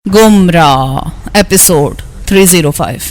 गुमराह एपिसोड 305।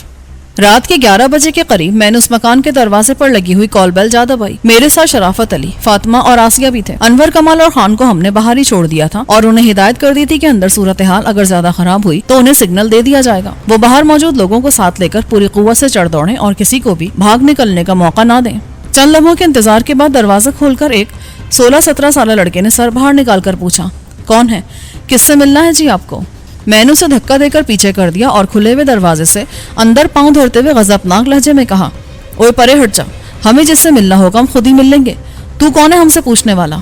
रात के 11 बजे के करीब मैंने उस मकान के दरवाजे पर लगी हुई कॉल बेल ज्यादा दबाई। मेरे साथ शराफत अली, फातिमा और आसिया भी थे। अनवर, कमाल और खान को हमने बाहर ही छोड़ दिया था और उन्हें हिदायत कर दी थी कि अंदर सूरत हाल अगर ज्यादा खराब हुई तो उन्हें सिग्नल दे दिया जाएगा। वो बाहर मौजूद लोगों को साथ लेकर पूरी कुव्वत से चढ़ दौड़े और किसी को भी भाग निकलने का मौका ना दें। चंद लम्हों के इंतजार के बाद दरवाजा खोलकर एक 16-17 साल लड़के ने सर बाहर निकाल कर पूछा, कौन है, किससे मिलना है जी आपको? मैंने उसे धक्का देकर पीछे कर दिया और खुले हुए दरवाजे से अंदर पांव धरते हुए गजबनाक लहजे में कहा, ओए परे हट जा, हमें जिससे मिलना होगा हम खुद ही मिल लेंगे। तू कौन है हमसे पूछने वाला?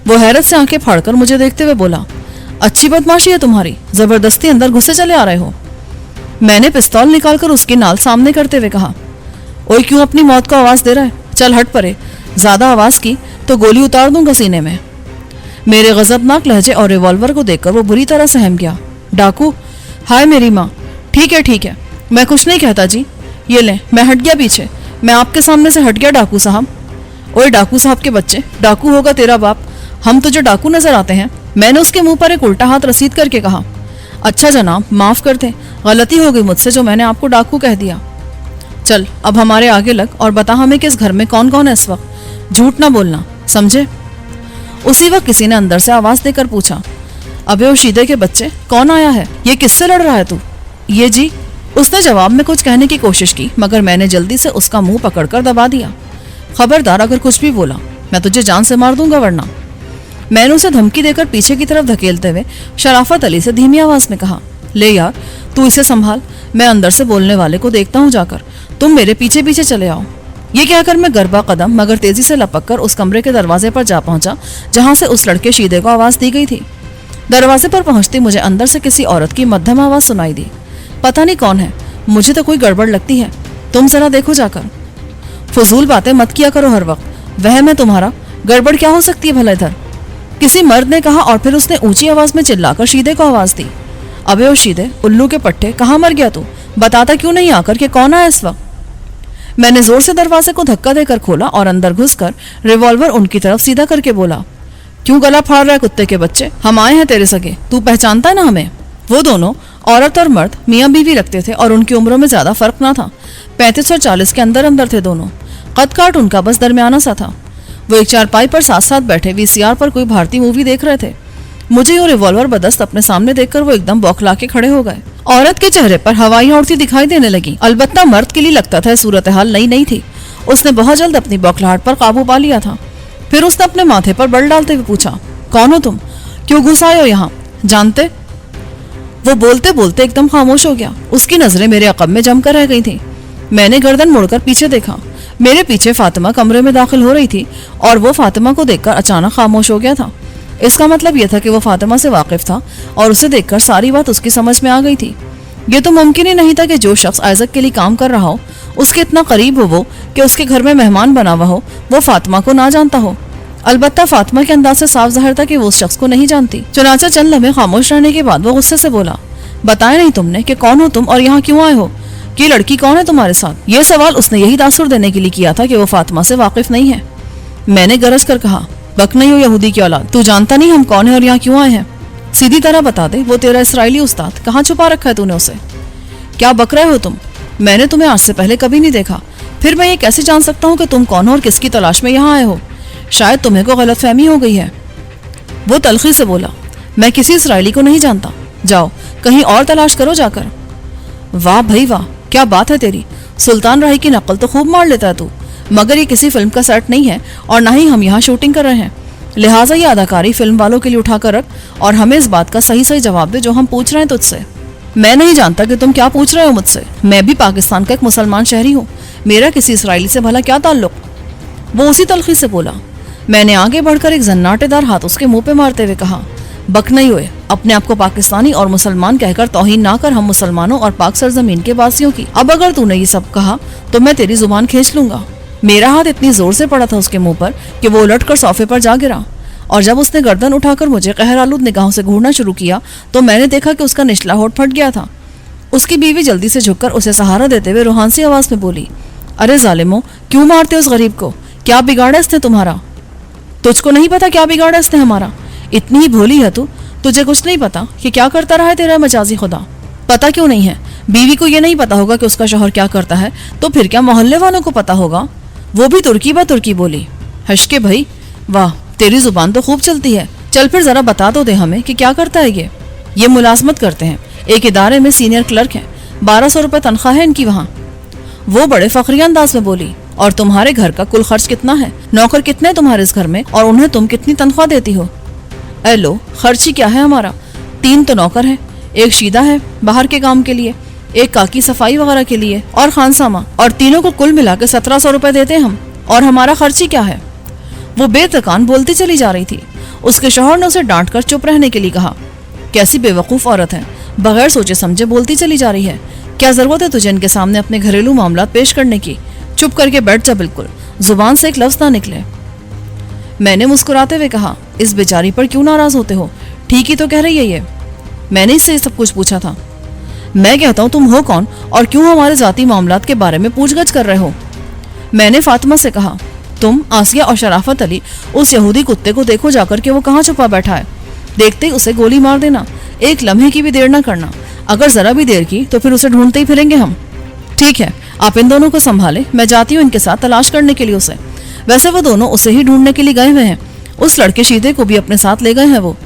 वो हैरत से आंखें फाड़कर मुझे देखते हुए बोला, अच्छी बदमाशी है तुम्हारी, जबरदस्ती अंदर घुसे चले आ रहे हो। मैंने पिस्तौल निकालकर उसकी नाल सामने करते हुए कहा, ओए क्यों अपनी मौत को आवाज दे रहा है? चल हट परे, ज्यादा आवाज की तो गोली उतार दूंगा सीने में। मेरे गजबनाक लहजे और रिवॉल्वर को देखकर वो बुरी तरह सहम गया। डाकू? हाय मेरी माँ। ठीक है, मैं कुछ नहीं कहता जी। ये ले, मैं हट गया पीछे, मैं आपके सामने से हट गया डाकू साहब। ओए डाकू साहब के बच्चे, डाकू होगा तेरा बाप, हम तुझे डाकू नजर आते हैं? मैंने उसके मुंह पर एक उल्टा हाथ रसीद करके कहा, अच्छा जनाब माफ कर दें, गलती हो गई मुझसे जो मैंने आपको डाकू कह दिया। चल अब हमारे आगे लग और बता हमें कि इस घर में कौन कौन है इस वक्त, झूठ ना बोलना, समझे? उसी वक्त किसी ने अंदर से आवाज देकर पूछा, अबे ओ शीदे के बच्चे, कौन आया है? ये किससे लड़ रहा है तू? ये जी। उसने जवाब में कुछ कहने की कोशिश की मगर मैंने जल्दी से उसका मुंह पकड़कर दबा दिया। खबरदार अगर कुछ भी बोला मैं तुझे जान से मार दूंगा वरना। मैंने उसे धमकी देकर पीछे की तरफ धकेलते हुए शराफत अली से धीमी आवाज में कहा, ले यार तू इसे संभाल, मैं अंदर से बोलने वाले को देखता हूँ जाकर, तुम मेरे पीछे पीछे चले आओ। ये कहकर मैं गरबा कदम मगर तेजी से लपक कर उस कमरे के दरवाजे पर जा पहुंचा जहां से उस लड़के शीदे को आवाज दी गई थी। दरवाजे पर पहुंचती मुझे अंदर से किसी औरत की मध्यम आवाज सुनाई दी। पता नहीं कौन है, मुझे तो कोई गड़बड़ लगती है, तुम जरा देखो जाकर। फजूल बातें मत किया करो हर वक्त, वह मैं तुम्हारा, गड़बड़ क्या हो सकती है भला इधर? किसी मर्द ने कहा और फिर उसने ऊंची आवाज में चिल्लाकर शीदे को आवाज दी, अबे ओ शीदे, उल्लू के पट्टे, कहाँ मर गया तू? बताता क्यों नहीं आकर कि कौन आया इस वक्त? मैंने जोर से दरवाजे को धक्का देकर खोला और अंदर घुसकर रिवॉल्वर उनकी तरफ सीधा करके बोला, क्यों गला फाड़ रहा है कुत्ते के बच्चे? हम आए हैं तेरे सगे, तू पहचानता है ना हमें? वो दोनों औरत और मर्द मियाँ बीवी लगते थे और उनकी उम्रों में ज्यादा फर्क ना था। 35 और 40 के अंदर थे दोनों। कद काट उनका बस दरमियाना सा था। वो एक चारपाई पर साथ साथ बैठे वीसीआर पर कोई भारतीय मूवी देख रहे थे। मुझे और रिवॉल्वर बदस्त अपने सामने देखकर वो एकदम बौखला के खड़े हो गए। औरत के चेहरे पर हवाइयां उड़ती दिखाई देने लगी। अलबत्ता मर्द के लिए लगता था सूरत हाल नई नहीं थी। उसने बहुत जल्द अपनी बौखलाहट पर काबू पा लिया था। फिर उसने अपने माथे पर बल डालते हुए पूछा, कौन हो तुम? क्यों घुस आए हो यहाँ? जानते? वो बोलते बोलते एकदम खामोश हो गया। उसकी नजरें मेरे अकब में जमकर रह गई थी। मैंने गर्दन मुड़कर पीछे देखा। मेरे पीछे फातिमा कमरे में दाखिल हो रही थी और वो फातिमा को देखकर अचानक खामोश हो गया था। इसका मतलब यह था कि वो फातिमा से वाकिफ था और उसे देखकर सारी बात उसकी समझ में आ गई थी। ये तो मुमकिन ही नहीं था कि जो शख्स आइजक के लिए काम कर रहा हो, उसके इतना करीब हो वो कि उसके घर में मेहमान बना हुआ हो, वो फातिमा को ना जानता हो। अलबत्ता फातिमा के अंदाज से साफ जाहिर था कि वो उस शख्स को नहीं जानती। चुनाचा चंद लम्हे खामोश रहने के बाद वो गुस्से से बोला, बताया नहीं तुमने कि कौन हो तुम और यहाँ क्यों आए हो? कि लड़की कौन है तुम्हारे साथ? ये सवाल उसने यही तासुर देने के लिए किया था कि वो फातिमा से वाकिफ नहीं है। मैंने गरज कर कहा, बक नहीं हो यहूदी की औलाद, तू जानता नहीं हम कौन है और यहाँ क्यों आए हैं? सीधी तरह बता दे, वो तेरा इसराइली उस्ताद, कहाँ छुपा रखा है तूने उसे? क्या बक रहे हो तुम? मैंने तुम्हें आज से पहले कभी नहीं देखा, फिर मैं ये कैसे जान सकता हूँ कि तुम कौन हो और किसकी तलाश में यहाँ आए हो? शायद तुम्हें को गलतफहमी हो गई है। वो तलखी से बोला, मैं किसी इसराइली को नहीं जानता, जाओ कहीं और तलाश करो जाकर। वाह भाई वाह, क्या बात है तेरी, सुल्तान राही की नकल तो खूब मार लेता है तू। मगर ये किसी फिल्म का सेट नहीं है और ना ही हम यहाँ शूटिंग कर रहे हैं, लिहाजा ये अदाकारी फिल्म वालों के लिए उठा कर रख और हमें इस बात का सही सही जवाब दे जो हम पूछ रहे हैं तुझसे। मैं नहीं जानता कि तुम क्या पूछ रहे हो मुझसे। मैं भी पाकिस्तान का एक मुसलमान शहरी हूँ, मेरा किसी इसराइली से भला क्या ताल्लुक? वो उसी तलखी से बोला। मैंने आगे बढ़कर एक जन्नाटेदार हाथ उसके मुंह पे मारते हुए कहा, बक नहीं हुए, अपने आप को पाकिस्तानी और मुसलमान कहकर तौहीन ना कर हम मुसलमानों और पाक सरजमीन के वासियों की। अब अगर तूने ये सब कहा तो मैं तेरी जुबान खींच लूंगा। मेरा हाथ इतनी जोर से पड़ा था उसके मुंह पर कि वो उलटकर सोफे पर जा गिरा और जब उसने गर्दन उठाकर मुझे कहरालूद निगाहों से घूरना शुरू किया तो मैंने देखा कि उसका निचला होठ फट गया था। उसकी बीवी जल्दी से झुककर उसे सहारा देते हुए रूहानी आवाज में बोली, अरे जालिमो, क्यों मारते हो उस गरीब को? क्या बिगाड़ा इसने तुम्हारा? तुझको नहीं पता क्या बिगाड़ा इसने हमारा? इतनी ही भोली है तू, तुझे कुछ नहीं पता कि क्या करता रहा है तेरा मजाजी खुदा? पता क्यों नहीं है? बीवी को ये नहीं पता होगा कि उसका शौहर क्या करता है, तो फिर क्या मोहल्ले वालों को पता होगा? वो भी तुर्की बा तुर्की बोली। हंस के भाई, वाह तेरी जुबान तो खूब चलती है। चल फिर जरा बता तो दे हमें कि क्या करता है ये मुलाजमत करते हैं, एक इदारे में सीनियर क्लर्क है, 1200 रुपए तनख्वाह है इनकी वहाँ। वो बड़े फखरिया अंदाज में बोली। और तुम्हारे घर का कुल खर्च कितना है? नौकर कितने हैं तुम्हारे इस घर में, और उन्हें तुम कितनी तनख्वाह देती हो? ए लो, खर्च ही क्या है हमारा? 3 तो नौकर है, एक शीदा है बाहर के काम के लिए, एक काकी सफाई वगैरह के लिए, और खानसामा, और तीनों को कुल मिला के 1700 रुपए देते हम। और हमारा खर्च ही क्या है? वो बेतकान बोलती चली जा रही थी। उसके शौहर ने उसे डांट कर चुप रहने के लिए कहा। कैसी बेवकूफ औरत है, बगैर सोचे समझे बोलती चली जा रही है। क्या जरूरत है तुझे इनके सामने अपने घरेलू मामला पेश करने की? चुप करके बैठ जा, बिल्कुल जुबान से एक लफ्ज ना निकले। मैंने मुस्कुराते हुए कहा, इस बेचारी पर क्यों नाराज होते हो? ठीक ही तो कह रही है ये। मैंने इससे सब कुछ पूछा था। मैं कहता हूँ तुम हो कौन और क्यों हमारे जाती मामलात के बारे में पूछगछ कर रहे हो? मैंने फातिमा से कहा, तुम आसिया और शराफत अली उस यहूदी कुत्ते को देखो जाकर के वो कहाँ छुपा बैठा है। देखते ही उसे गोली मार देना, एक लम्हे की भी देर ना करना। अगर जरा भी देर की तो फिर उसे ढूंढते ही फिरेंगे हम। ठीक है, आप इन दोनों को संभाले, मैं जाती हूँ इनके साथ तलाश करने के लिए उसे। वैसे वो दोनों उसे ही ढूंढने के लिए गए हुए हैं, उस लड़के शीदे को भी अपने साथ ले गए हैं वो।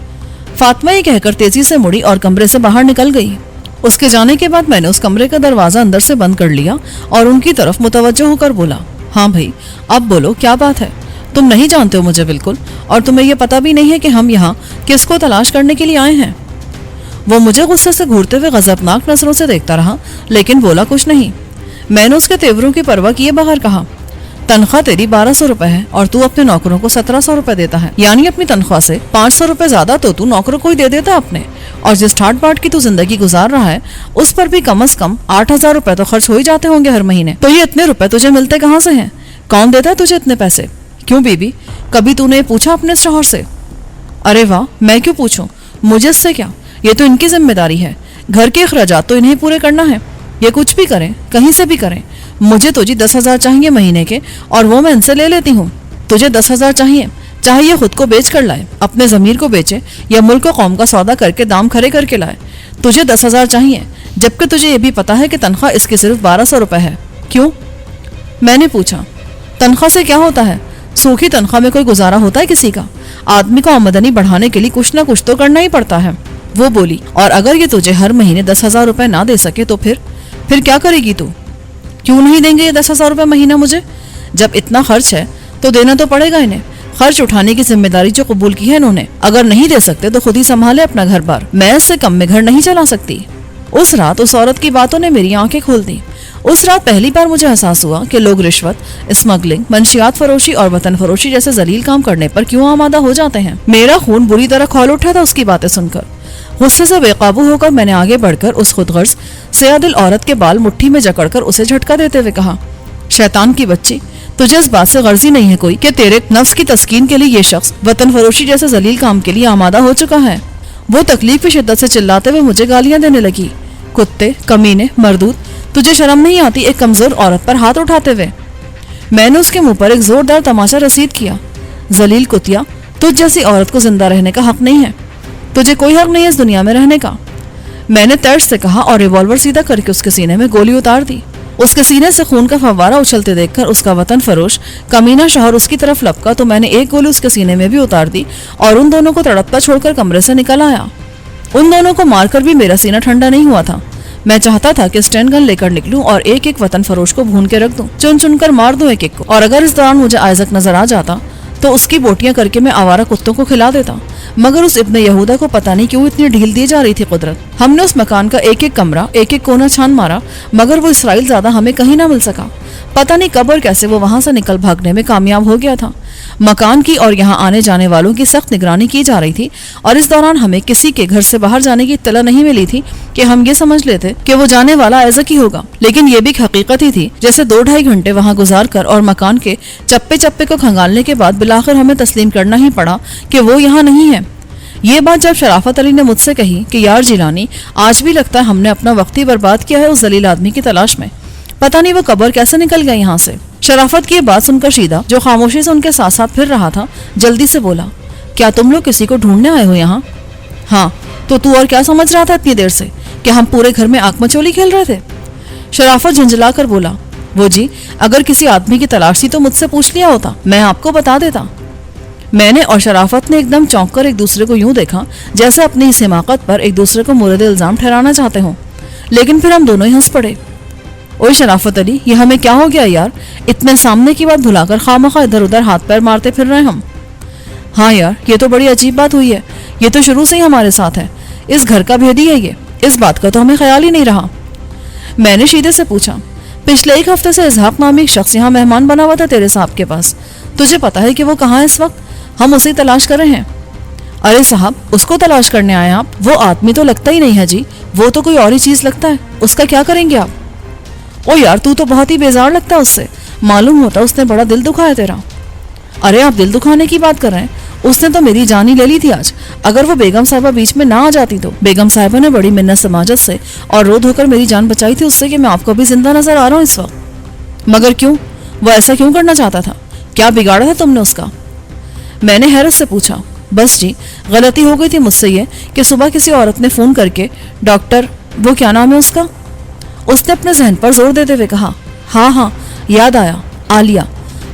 फातिमा ये कहकर तेजी से मुड़ी और कमरे से बाहर निकल गई। उसके जाने के बाद मैंने उस कमरे का दरवाजा अंदर से बंद कर लिया और उनकी तरफ मुतवज्जो होकर बोला, हाँ भाई अब बोलो क्या बात है? तुम नहीं जानते हो मुझे बिल्कुल, और तुम्हें यह पता भी नहीं है कि हम यहाँ किसको तलाश करने के लिए आए हैं। वो मुझे गुस्से से घूरते हुए गजबनाक नजरों से देखता रहा, लेकिन बोला कुछ नहीं। मैंने उसके तेवरों की परवाह किए बगैर कहा, तनख्वाह तेरी 1200 रुपए है और तू अपने नौकरों को 1700 रुपए देता है, यानी अपनी तनख्वाह से 500 रुपए ज्यादा तो तू नौकरों को ही दे देता अपने। और जिस ठाट बाट की तू जिंदगी गुजार रहा है उस पर भी कम से कम 8000 रुपए तो खर्च हो ही जाते होंगे हर महीने। तो ये इतने रुपए तुझे मिलते कहाँ से हैं? कौन देता है तुझे इतने पैसे? क्यों बीबी, कभी तूने पूछा अपने शौहर से? अरे वाह, मैं क्यों पूछूं? मुझे इससे क्या, ये तो इनकी जिम्मेदारी है। घर के अखराजात तो इन्हें पूरे करना है। ये कुछ भी करें, कहीं से भी करें। मुझे तो जी 10,000 चाहिए महीने के, और वो मैं इनसे ले लेती हूँ। तुझे 10,000 चाहिए, चाहे ये खुद को बेच कर लाए, अपने जमीर को बेचे, या मुल्क और कौम का सौदा करके दाम खड़े करके लाए। तुझे 10,000 चाहिए, जबकि तुझे ये भी पता है कि तनख्वाह इसकी सिर्फ 1200 रुपए है। क्यों? मैंने पूछा। तनख्वाह से क्या होता है? सूखी तनख्वाह में कोई गुजारा होता है किसी का? आदमी को आमदनी बढ़ाने के लिए कुछ ना कुछ तो करना ही पड़ता है। वो बोली, और अगर ये तुझे हर महीने 10,000 रुपए ना दे सके तो फिर क्या करेगी तू? क्यों नहीं देंगे ये 10,000 रुपए महीना मुझे? जब इतना खर्च है तो देना तो पड़ेगा इन्हें। खर्च उठाने की जिम्मेदारी जो कबूल की है इन्होंने। अगर नहीं दे सकते तो खुद ही संभाले अपना घर बार। मैं इससे कम में घर नहीं चला सकती। उस रात उस औरत की बातों ने मेरी आंखें खोल दी। उस रात पहली बार मुझे एहसास हुआ कि लोग रिश्वत, स्मगलिंग, मंशियात फरोशी और वतन फरोशी जैसे जलील काम करने पर क्यों आमादा हो जाते हैं। मेरा खून बुरी तरह खौल उठा था उसकी बातें सुनकर। गुस्से से बेकाबू होकर मैंने आगे बढ़कर उस खुदगर्ज सयादिल औरत के बाल मुट्ठी में जकड़कर उसे झटका देते हुए कहा, शैतान की बच्ची, तुझे इस बात से गर्जी नहीं है कोई कि तेरे नफ्स की तस्कीन के लिए ये शख्स वतन फरोशी जैसे जलील काम के लिए आमादा हो चुका है। वो तकलीफ की शिद्दत से चिल्लाते हुए मुझे गालियां देने लगी। कुत्ते, कमीने, मरदूद, तुझे शर्म नहीं आती एक कमजोर औरत पर हाथ उठाते हुए? मैंने उसके मुंह पर एक जोरदार तमाचा रसीद किया। जलील कुतिया, तुझ जैसी औरत को जिंदा रहने का हक नहीं है। तुझे कोई हक नहीं है इस दुनिया में रहने का। मैंने तर्ज से कहा और रिवॉल्वर सीधा करके उसके सीने में गोली उतार दी। उसके सीने से खून का फव्वारा उछलते देखकर उसका वतन फरोश कमीना शौहर उसकी तरफ लपका तो मैंने एक गोली उसके सीने में भी उतार दी और उन दोनों को तड़पता छोड़कर कमरे से निकल आया। उन दोनों को मारकर भी मेरा सीना ठंडा नहीं हुआ था। मैं चाहता था कि स्टैंड गन लेकर निकलूं और एक एक वतन फरोश को भून के रख दूं, चुन चुन कर मार दूं एक एक को। और अगर इस दौरान मुझे आइजक नजर आ जाता तो उसकी बोटियां करके मैं आवारा कुत्तों को खिला देता। मगर उस इब्ने यहूदा को पता नहीं क्यों इतनी ढील दी जा रही थी कुदरत। हमने उस मकान का एक एक कमरा, एक एक कोना छान मारा, मगर वो इसराइल ज़्यादा हमें कहीं ना मिल सका। पता नहीं कब और कैसे वो वहां से निकल भागने में कामयाब हो गया था। मकान की और यहाँ आने जाने वालों की सख्त निगरानी की जा रही थी और इस दौरान हमें किसी के घर से बाहर जाने की इत्तला नहीं मिली थी कि हम ये समझ लेते कि वो जाने वाला ऐसा ही होगा। लेकिन ये भी हकीकत ही थी। जैसे 2-2.5 घंटे वहां गुजार कर और मकान के चप्पे चप्पे को खंगालने के बाद बिलाखिर हमें तस्लीम करना ही पड़ा कि वो यहाँ नहीं है। ये बात जब शराफत अली ने मुझसे कही कि यार जिलानी, आज भी लगता है हमने अपना वक्त ही बर्बाद किया है उस जलील आदमी की तलाश में। पता नहीं वो कब्र कैसे निकल गया यहाँ से। शराफत की बात सुनकर शीदा, जो खामोशी से उनके साथ साथ फिर रहा था, जल्दी से बोला, क्या तुम लोग किसी को ढूंढने आए हो यहाँ? हाँ, तो तू और क्या समझ रहा था इतनी देर से कि हम पूरे घर में आंख मचोली खेल रहे थे? शराफत झंझला कर बोला, वो जी, अगर किसी आदमी की तलाश थी तो मुझसे पूछ लिया होता, मैं आपको बता देता। मैंने और शराफत ने एकदम चौंक कर एक दूसरे को यूं देखा जैसे अपनी इस हिमाकत पर एक दूसरे को मुर्द इल्जाम ठहराना चाहते हों, लेकिन फिर हम दोनों ही हंस पड़े। ओए शराफत अली, ये हमें क्या हो गया यार, इतने सामने की बात भुलाकर खामखा इधर उधर हाथ पैर मारते फिर रहे हम। हाँ यार, ये तो बड़ी अजीब बात हुई है, ये तो शुरू से ही हमारे साथ है, इस घर का भेदी है ये, इस बात का तो हमें ख्याल ही नहीं रहा। मैंने शीदे से पूछा, पिछले एक हफ्ते से इसहाक नामी एक शख्स यहाँ मेहमान बना हुआ था तेरे साहब के पास, तुझे पता है कि वो कहाँ है इस वक्त? हम उसे तलाश कर रहे हैं। अरे साहब, उसको तलाश करने आए आप? वो आदमी तो लगता ही नहीं है जी, वो तो कोई और ही चीज लगता है, उसका क्या करेंगे आप? ओ यार, तू तो बहुत ही बेजार लगता है उससे, मालूम होता उसने बड़ा दिल दुखाया तेरा। अरे आप दिल दुखाने की बात कर रहे हैं, उसने तो मेरी जान ही ले ली थी आज। अगर वो बेगम साहिबा बीच में ना आ जाती तो। बेगम साहिबा ने बड़ी मिन्नत समाजत से और रो धोकर मेरी जान बचाई थी उससे कि मैं आपको अभी जिंदा नजर आ रहा हूँ इस वक्त। मगर क्यों? वो ऐसा क्यों करना चाहता था? क्या बिगाड़ा था तुमने उसका? मैंने हैरत से पूछा। बस जी, गलती हो गई थी मुझसे ये कि सुबह किसी औरत ने फोन करके डॉक्टर, वो क्या नाम है उसका? उसने अपने जहन पर जोर देते हुए कहा। हाँ, याद आया, आलिया।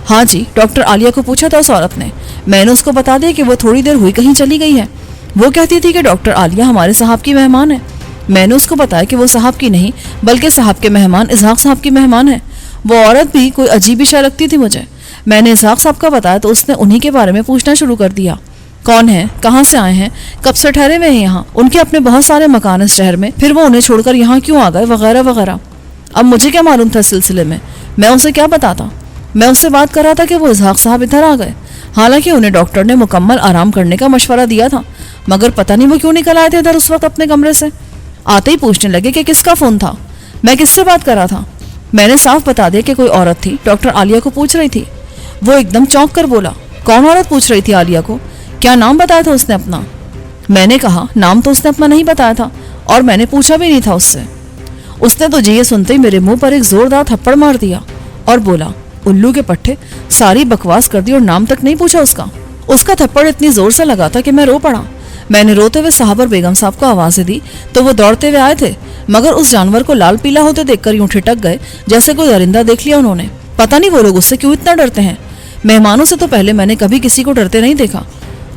हाँ जी, डॉक्टर आलिया को पूछा था उस औरत ने। मैंने उसको बता दिया कि वो थोड़ी देर हुई कहीं चली गई है। वो कहती थी कि डॉक्टर आलिया हमारे साहब की मेहमान है। मैंने उसको बताया कि वो साहब की नहीं बल्कि साहब के मेहमान इसहाक साहब की मेहमान है। वो औरत भी कोई अजीब ही शायद लगती थी मुझे। मैंने इसहाक साहब का बताया तो उसने उन्हीं के बारे में पूछना शुरू कर दिया। कौन है, कहाँ से आए हैं, कब से ठहरे हुए हैं यहाँ, उनके अपने बहुत सारे मकान इस शहर में, फिर वो उन्हें छोड़कर यहाँ क्यों आ गए, वगैरह वगैरह। अब मुझे क्या मालूम था इस सिलसिले में, मैं उसे क्या बताता। मैं उससे बात कर रहा था कि वो इसहाक साहब इधर आ गए। हालांकि उन्हें डॉक्टर ने मुकम्मल आराम करने का मशवरा दिया था, मगर पता नहीं वो क्यों निकल आए थे इधर उस वक्त अपने कमरे से। आते ही पूछने लगे कि किसका फोन था, मैं किससे बात कर रहा था। मैंने साफ बता दिया कि कोई औरत थी, डॉक्टर आलिया को पूछ रही थी। वो एकदम चौंक कर बोला, कौन औरत पूछ रही थी आलिया को? क्या नाम बताया था उसने अपना? मैंने कहा, नाम तो उसने अपना नहीं बताया था और मैंने पूछा भी नहीं था उससे। उसने तो जी ये सुनते ही मेरे मुंह पर एक जोरदार थप्पड़ मार दिया और बोला, उल्लू के पट्टे, सारी बकवास कर दी और नाम तक नहीं पूछा उसका। उसका थप्पड़ इतनी जोर से लगा था कि मैं रो पड़ा। मैंने रोते हुए साहब और बेगम साहब को आवाजें दी तो वो दौड़ते हुए आए थे, मगर उस जानवर को लाल पीला होते देखकर यूं ठिठक गए जैसे कोई दरिंदा देख लिया उन्होंने। पता नहीं वो लोग उससे क्यों इतना डरते हैं। मेहमानों से तो पहले मैंने कभी किसी को डरते नहीं देखा,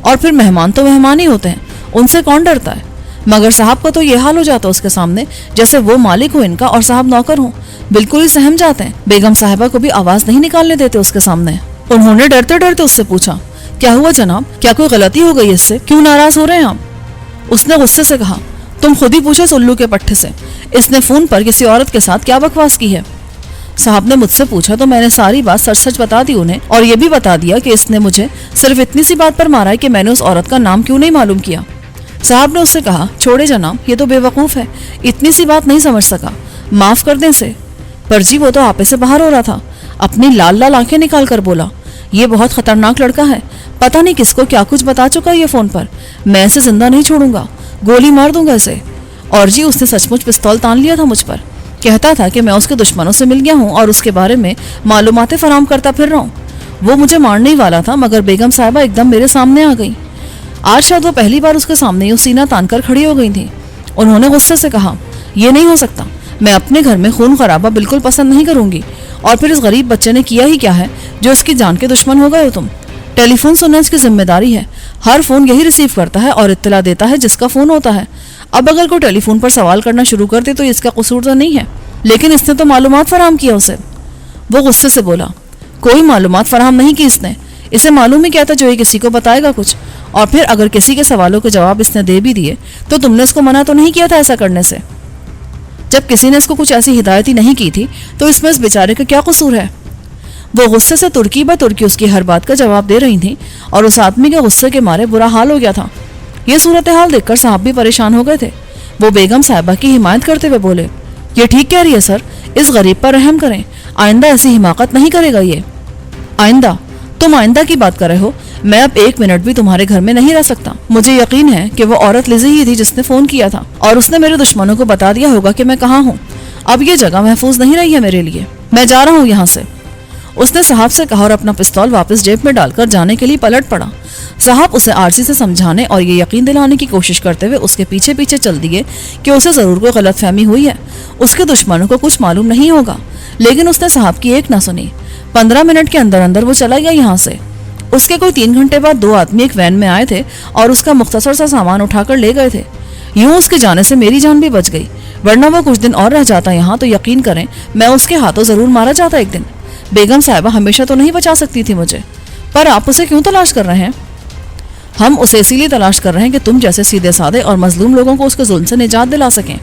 और फिर मेहमान तो मेहमान ही होते हैं, उनसे कौन डरता है। मगर साहब का तो ये हाल हो जाता उसके सामने जैसे वो मालिक हो इनका और साहब नौकर हो, बिल्कुल ही सहम जाते हैं। बेगम साहिबा को भी आवाज नहीं निकालने देते उसके सामने। उन्होंने डरते डरते उससे पूछा, क्या हुआ जनाब, क्या कोई गलती हो गई इससे, क्यों नाराज हो रहे हैं आप? उसने गुस्से से कहा, तुम खुद ही पूछो उल्लू के पट्टे से, इसने फोन पर किसी औरत के साथ क्या बकवास की है। साहब ने मुझसे पूछा तो मैंने सारी बात सच सच बता दी उन्हें, और ये भी बता दिया कि इसने मुझे सिर्फ इतनी सी बात पर मारा है कि मैंने उस औरत का नाम क्यों नहीं मालूम किया। साहब ने उससे कहा, छोड़े जनाब, ये तो बेवकूफ है, इतनी सी बात नहीं समझ सका, माफ कर दें इसे। पर जी वो तो आपे से बाहर हो रहा था, अपनी लाल लाल आंखें निकाल कर बोला, ये बहुत खतरनाक लड़का है, पता नहीं किसको क्या कुछ बता चुका है ये फोन पर, मैं इसे जिंदा नहीं छोड़ूंगा, गोली मार दूंगा इसे। और जी उसने सचमुच पिस्तौल तान लिया था मुझ पर, कहता था कि मैं उसके दुश्मनों से मिल गया हूँ और उसके बारे में मालूमातें फराम करता फिर रहा हूँ। वो मुझे मारने ही वाला था, मगर बेगम साहिबा एकदम मेरे सामने आ गई। आज शायद वो पहली बार उसके सामने यूं सीना तान कर खड़ी हो गई थी। उन्होंने गुस्से से कहा, ये नहीं हो सकता, मैं अपने घर में खून खराबा बिल्कुल पसंद नहीं करूंगी, और फिर इस गरीब बच्चे ने किया ही क्या है जो इसकी जान के दुश्मन हो गए हो तुम। टेलीफोन सुनना इसकी जिम्मेदारी है, हर फोन यही रिसीव करता है और इत्तला देता है जिसका फोन होता है। अब अगर कोई टेलीफोन पर सवाल करना शुरू कर दे तो इसका कसूर तो नहीं है, लेकिन इसने तो मालूमात फराहम किया उसे। वो गुस्से से बोला, कोई मालूमात फराहम नहीं की इसने, इसे मालूम ही क्या था जो ये किसी को बताएगा कुछ, और फिर अगर किसी के सवालों के जवाब इसने दे भी दिए तो तुमने इसको मना तो नहीं किया था ऐसा करने से। जब किसी ने इसको कुछ ऐसी हिदायत ही नहीं की थी तो इसमें इस बेचारे का क्या कसूर है। वो गुस्से से तुर्की ब तुर्की उसकी हर बात का जवाब दे रही थी और उस आदमी के गुस्से के मारे बुरा हाल हो गया था। ये सूरत हाल देखकर साहब भी परेशान हो गए थे। वो बेगम साहिबा की हिमायत करते हुए बोले, ये ठीक कह रही है सर, इस गरीब पर रहम करें, आइंदा ऐसी हिमाकत नहीं करेगा ये। आइंदा? तुम आइंदा की बात कर रहे हो? मैं अब एक मिनट भी तुम्हारे घर में नहीं रह सकता। मुझे यकीन है कि वो औरत लिज़ी ही थी जिसने फोन किया था और उसने मेरे दुश्मनों को बता दिया होगा कि मैं कहाँ हूँ। अब ये जगह महफूज नहीं रही है मेरे लिए, मैं जा रहा हूँ यहाँ से। اس نے صاحب سے کہا اور اپنا پستول واپس جیب میں ڈال کر جانے کے لیے پلٹ پڑا۔ صاحب اسے عارضی سے سمجھانے اور یہ یقین دلانے کی کوشش کرتے ہوئے اس کے پیچھے پیچھے چل دیے کہ اسے ضرور کوئی غلط فہمی ہوئی ہے، اس کے دشمنوں کو کچھ معلوم نہیں ہوگا، لیکن اس نے صاحب کی ایک نہ سنی۔ 15 منٹ کے اندر اندر وہ چلا گیا یہاں سے۔ اس کے کوئی 3 گھنٹے بعد 2 آدمی ایک وین میں آئے تھے اور اس کا مختصر سا سامان اٹھا کر لے گئے تھے۔ یوں اس کے جانے سے میری جان بھی بچ گئی، ورنہ وہ کچھ دن اور رہ جاتا یہاں تو یقین کریں میں اس کے ہاتھوں ضرور مارا جاتا ایک دن۔ بیگم صاحبہ ہمیشہ تو نہیں بچا سکتی تھی مجھے، پر آپ اسے کیوں تلاش کر رہے ہیں؟ ہم اسے اسی لیے تلاش کر رہے ہیں کہ تم جیسے سیدھے سادے اور مظلوم لوگوں کو اس کے ظلم سے نجات دلا سکیں۔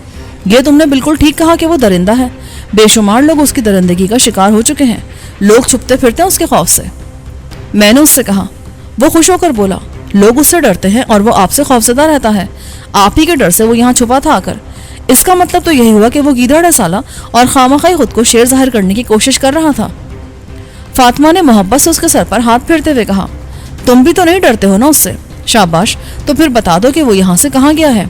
یہ تم نے بالکل ٹھیک کہا کہ وہ درندہ ہے، بے شمار لوگ اس کی درندگی کا شکار ہو چکے ہیں، لوگ چھپتے پھرتے ہیں اس کے خوف سے۔ میں نے اس سے کہا۔ وہ خوش ہو کر بولا، لوگ اس سے ڈرتے ہیں اور وہ آپ سے خوفزدہ رہتا ہے، آپ ہی کے ڈر سے وہ یہاں چھپا تھا آ کر۔ اس کا مطلب تو یہی ہوا کہ وہ گیدڑ ہے سالہ اور خامخواہ خود کو شیر ظاہر کرنے کی کوشش کر رہا تھا۔ فاطمہ نے محبت سے اس کے سر پر ہاتھ پھیرتے ہوئے کہا، تم بھی تو نہیں ڈرتے ہو نا اس سے؟ شاباش، تو پھر بتا دو کہ وہ یہاں سے کہاں گیا ہے۔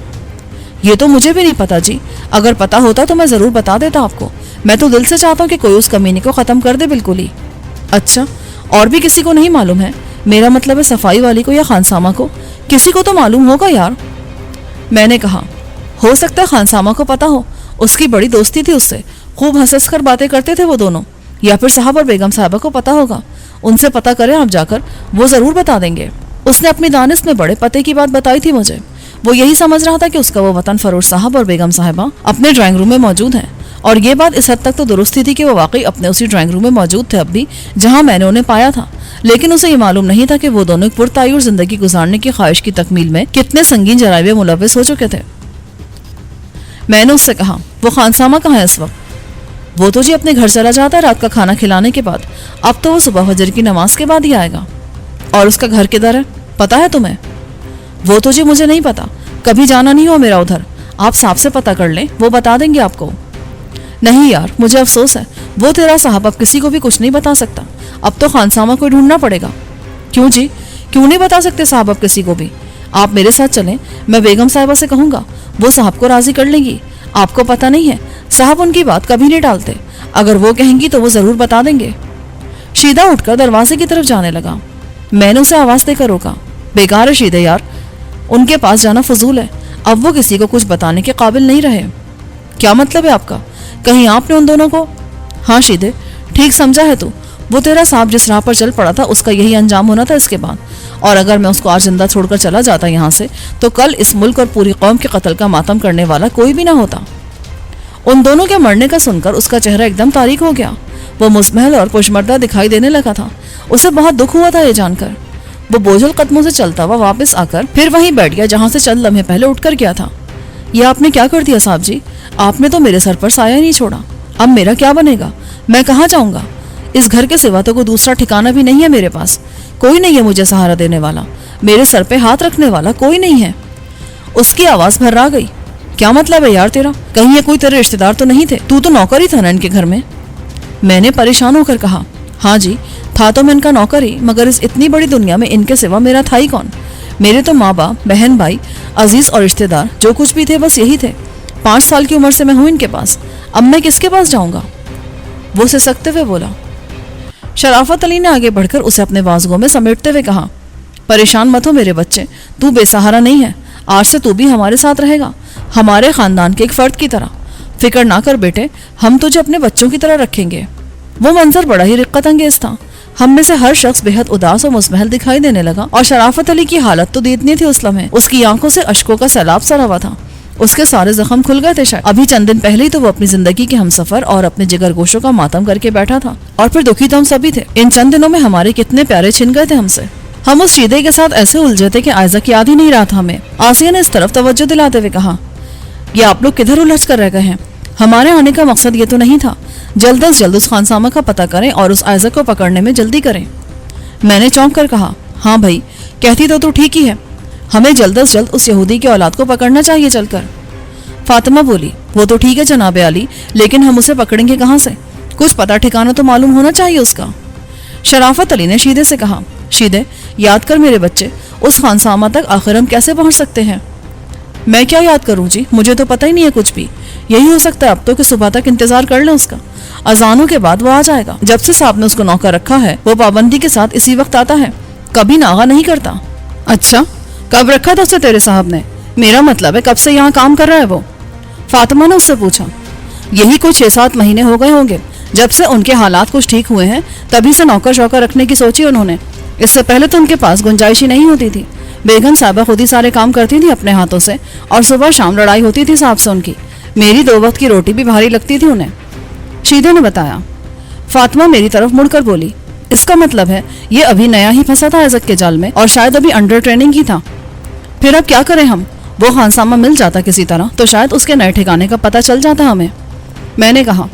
یہ تو مجھے بھی نہیں پتا جی، اگر پتا ہوتا تو میں ضرور بتا دیتا آپ کو، میں تو دل سے چاہتا ہوں کہ کوئی اس کمینے کو ختم کر دے بالکل ہی۔ اچھا، اور بھی کسی کو نہیں معلوم ہے؟ میرا مطلب ہے صفائی والی کو یا خانسامہ کو، کسی کو تو معلوم ہوگا یار۔ میں نے کہا، ہو سکتا ہے خانسامہ کو پتا ہو، اس کی بڑی دوستی تھی اس سے، خوب ہنس کر باتیں کرتے تھے وہ دونوں، یا پھر صاحب اور بیگم صاحبہ کو پتا ہوگا، ان سے پتا کریں آپ جا کر، وہ ضرور بتا دیں گے۔ اس نے اپنی دانش میں بڑے پتے کی بات بتائی تھی مجھے، وہ یہی سمجھ رہا تھا کہ اس کا وہ وطن فروش صاحب اور بیگم صاحبہ اپنے ڈرائنگ روم میں موجود ہیں، اور یہ بات اس حد تک تو درست تھی کہ وہ واقعی اپنے اسی ڈرائنگ روم میں موجود تھے اب بھی جہاں میں نے انہیں پایا تھا، لیکن اسے یہ معلوم نہیں تھا کہ وہ دونوں ایک پرتعیور زندگی گزارنے کی خواہش کی تکمیل میں کتنے سنگین جرائم میں ملوث ہو چکے تھے۔ میں نے اس سے کہا، وہ خانسامہ کہاں ہے اس وقت؟ وہ تو جی اپنے گھر چلا جاتا ہے رات کا کھانا کھلانے کے بعد، اب تو وہ صبح فجر کی نماز کے بعد ہی آئے گا۔ اور اس کا گھر کدھر ہے پتا ہے تمہیں؟ وہ تو جی مجھے نہیں پتا، کبھی جانا نہیں ہوا میرا ادھر، آپ صاحب سے پتا کر لیں، وہ بتا دیں گے آپ کو۔ نہیں یار، مجھے افسوس ہے، وہ تیرا صاحب اب کسی کو بھی کچھ نہیں بتا سکتا، اب تو خانسامہ کو ڈھونڈنا پڑے گا۔ کیوں جی، کیوں نہیں بتا سکتے صاحب اب کسی کو بھی؟ آپ میرے ساتھ چلیں، میں بیگم صاحبہ سے کہوں گا، وہ صاحب کو راضی کر لیں گی۔ آپ کو پتہ نہیں ہے، صاحب ان کی بات کبھی نہیں ٹالتے، اگر وہ کہیں گی تو وہ ضرور بتا دیں گے۔ شیدہ اٹھ کر دروازے کی طرف جانے لگا، میں نے اسے آواز دے کر روکا، بیکار ہے شیدہ یار، ان کے پاس جانا فضول ہے، اب وہ کسی کو کچھ بتانے کے قابل نہیں رہے۔ کیا مطلب ہے آپ کا؟ کہیں آپ نے ان دونوں کو؟ ہاں شیدے، ٹھیک سمجھا ہے تو، وہ تیرا صاحب جس راہ پر چل پڑا تھا اس کا یہی انجام ہونا تھا اس کے بعد، اور اگر میں اس کو آج زندہ چھوڑ کر چلا جاتا یہاں سے تو کل اس ملک اور پوری قوم کے قتل کا ماتم کرنے والا کوئی بھی نہ ہوتا۔ ان دونوں کے مرنے کا سن کر اس کا چہرہ ایک دم تاریک ہو گیا، وہ مزمحل اور پشمردہ دکھائی دینے لگا تھا، اسے بہت دکھ ہوا تھا یہ جان کر۔ وہ بوجھل قدموں سے چلتا ہوا واپس آ کر پھر وہیں بیٹھ گیا جہاں سے چند لمحے پہلے اٹھ کر گیا تھا۔ یہ آپ نے کیا کر دیا صاحب جی؟ آپ نے تو میرے سر پر سایہ نہیں چھوڑا، اب میرا کیا بنے گا؟ میں کہاں جاؤں گا؟ اس گھر کے سوا تو کوئی دوسرا ٹھکانہ بھی نہیں ہے میرے پاس، کوئی نہیں ہے مجھے سہارا دینے والا، میرے سر پہ ہاتھ رکھنے والا کوئی نہیں ہے۔ اس کی آواز بھرا گئی، کیا مطلب ہے یار تیرا؟ کہیں یہ کوئی تیرے رشتہ دار تو نہیں تھے؟ تو نوکر ہی تھا نا ان کے گھر میں؟ میں نے پریشان ہو کر کہا، ہاں جی تھا تو میں ان کا نوکر ہی، مگر اس اتنی بڑی دنیا میں ان کے سوا میرا تھا ہی کون؟ میرے تو ماں باپ، بہن بھائی، عزیز اور رشتہ دار جو کچھ بھی تھے بس یہی تھے۔ 5 سال کی عمر سے میں ہوں ان کے پاس، اب میں کس کے پاس جاؤں گا؟ وہ سسکتے ہوئے بولا۔ شرافت علی نے آگے بڑھ کر اسے اپنے بازوؤں میں سمیٹتے ہوئے کہا، پریشان مت ہو میرے بچے، تو بے سہارا نہیں ہے، آج سے تو بھی ہمارے ساتھ رہے گا، ہمارے خاندان کے ایک فرد کی طرح۔ فکر نہ کر بیٹے، ہم تجھے اپنے بچوں کی طرح رکھیں گے۔ وہ منظر بڑا ہی رقت انگیز تھا، ہم میں سے ہر شخص بے حد اداس اور مزمحل دکھائی دینے لگا، اور شرافت علی کی حالت تو دیدنی تھی اس لمحے، اس کی آنکھوں سے اشکوں کا سیلاب سا روا تھا، اس کے سارے زخم کھل گئے تھے شاید، ابھی چند دن پہلے ہی تو وہ اپنی زندگی کے ہمسفر اور اپنے جگر گوشوں کا ماتم کر کے بیٹھا تھا، اور پھر دکھی تو ہم سبھی تھے، ان چند دنوں میں ہمارے کتنے پیارے چھن گئے تھے ہم سے۔ ہم اس شیدے کے ساتھ ایسے الجھے تھے کہ آئزہ یاد ہی نہیں رہا تھا ہمیں۔ آسیہ نے اس طرف توجہ دلاتے ہوئے کہا، یہ آپ لوگ کدھر الجھ کر رہ گئے ہیں؟ ہمارے آنے کا مقصد یہ تو نہیں تھا، جلد از جلد اس خانسامہ کا پتہ کریں اور اس آئزہ کو پکڑنے میں جلدی کریں۔ میں نے چونک کر کہا، ہاں بھائی، کہتی تو ٹھیک ہی ہے، ہمیں جلد از جلد اس یہودی کی اولاد کو پکڑنا چاہیے چل کر۔ فاطمہ بولی، وہ تو ٹھیک ہے جناب علی، لیکن ہم اسے پکڑیں گے کہاں سے؟ کچھ پتہ ٹھکانہ تو معلوم ہونا چاہیے اس کا۔ شرافت علی نے شیدے سے کہا، شیدے یاد کر میرے بچے، اس خانسامہ تک آخر ہم کیسے پہنچ سکتے ہیں؟ میں کیا یاد کروں جی، مجھے تو پتہ ہی نہیں ہے کچھ بھی، یہی ہو سکتا ہے اب تو کہ صبح تک انتظار کر لیں اس کا، अजानों के बाद वो आ जाएगा। जब से साहब ने उसको नौकर रखा है वो पाबंदी के साथ इसी वक्त आता है, कभी नागा नहीं करता। अच्छा, कब रखा था उसे तेरे साहब ने? मेरा मतलब है कब से यहाँ काम कर रहा है वो? फातिमा ने उससे पूछा। यही कोई 6-7 महीने हो गए होंगे। जब से उनके हालात कुछ ठीक हुए हैं तभी से नौकर शौकर रखने की सोची उन्होंने। इससे पहले तो उनके पास गुंजाइश ही नहीं होती थी। बेगम साहबा खुद ही सारे काम करती थी अपने हाथों से, और सुबह शाम लड़ाई होती थी साहब से उनकी। मेरी 2 वक्त की रोटी भी भारी लगती थी उन्हें, शीदे ने बताया। फातिमा मेरी तरफ मुड़कर बोली, इसका मतलब है ये अभी नया ही फंसा था ऐज़क के जाल में और शायद अभी अंडर ट्रेनिंग ही था। फिर अब क्या करें हम? वो खानसामा मिल जाता किसी तरह तो शायद उसके नए ठिकाने का पता चल जाता हमें। मैंने कहा,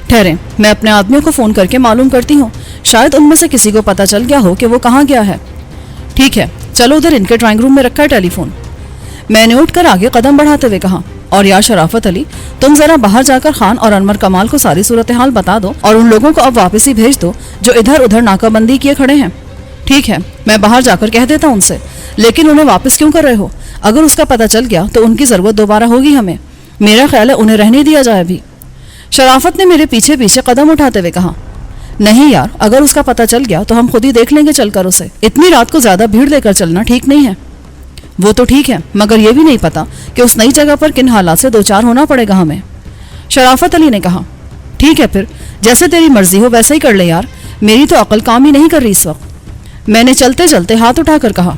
ठहरे, मैं अपने आदमियों को फोन करके मालूम करती हूँ, शायद उनमें से किसी को पता चल गया हो कि वो कहाँ गया है। ठीक है, चलो, उधर इनके ड्राइंग रूम में रखा है टेलीफोन। मैंने उठकर आगे कदम बढ़ाते हुए कहा, और यार शराफत अली, तुम जरा बाहर जाकर खान और अनवर कमाल को सारी सूरत हाल बता दो और उन लोगों को अब वापस ही भेज दो जो इधर उधर नाकाबंदी किए खड़े हैं। ठीक है, मैं बाहर जाकर कह देता उनसे, लेकिन उन्हें वापस क्यों कर रहे हो? अगर उसका पता चल गया तो उनकी जरूरत दोबारा होगी हमें। मेरा ख्याल है उन्हें रहने दिया जाए अभी। शराफत ने मेरे पीछे पीछे कदम उठाते हुए कहा, नहीं यार, अगर उसका पता चल गया तो हम खुद ही देख लेंगे चलकर उसे। इतनी रात को ज्यादा भीड़ लेकर चलना ठीक नहीं है। वो तो ठीक है, मगर ये भी नहीं पता कि उस नई जगह पर किन हालात से 2-4 होना पड़ेगा हमें। शराफत अली ने कहा, ठीक है, फिर जैसे तेरी मर्जी हो वैसे ही कर ले यार, मेरी तो अकल काम ही नहीं कर रही इस वक्त। मैंने चलते चलते हाथ उठाकर कहा,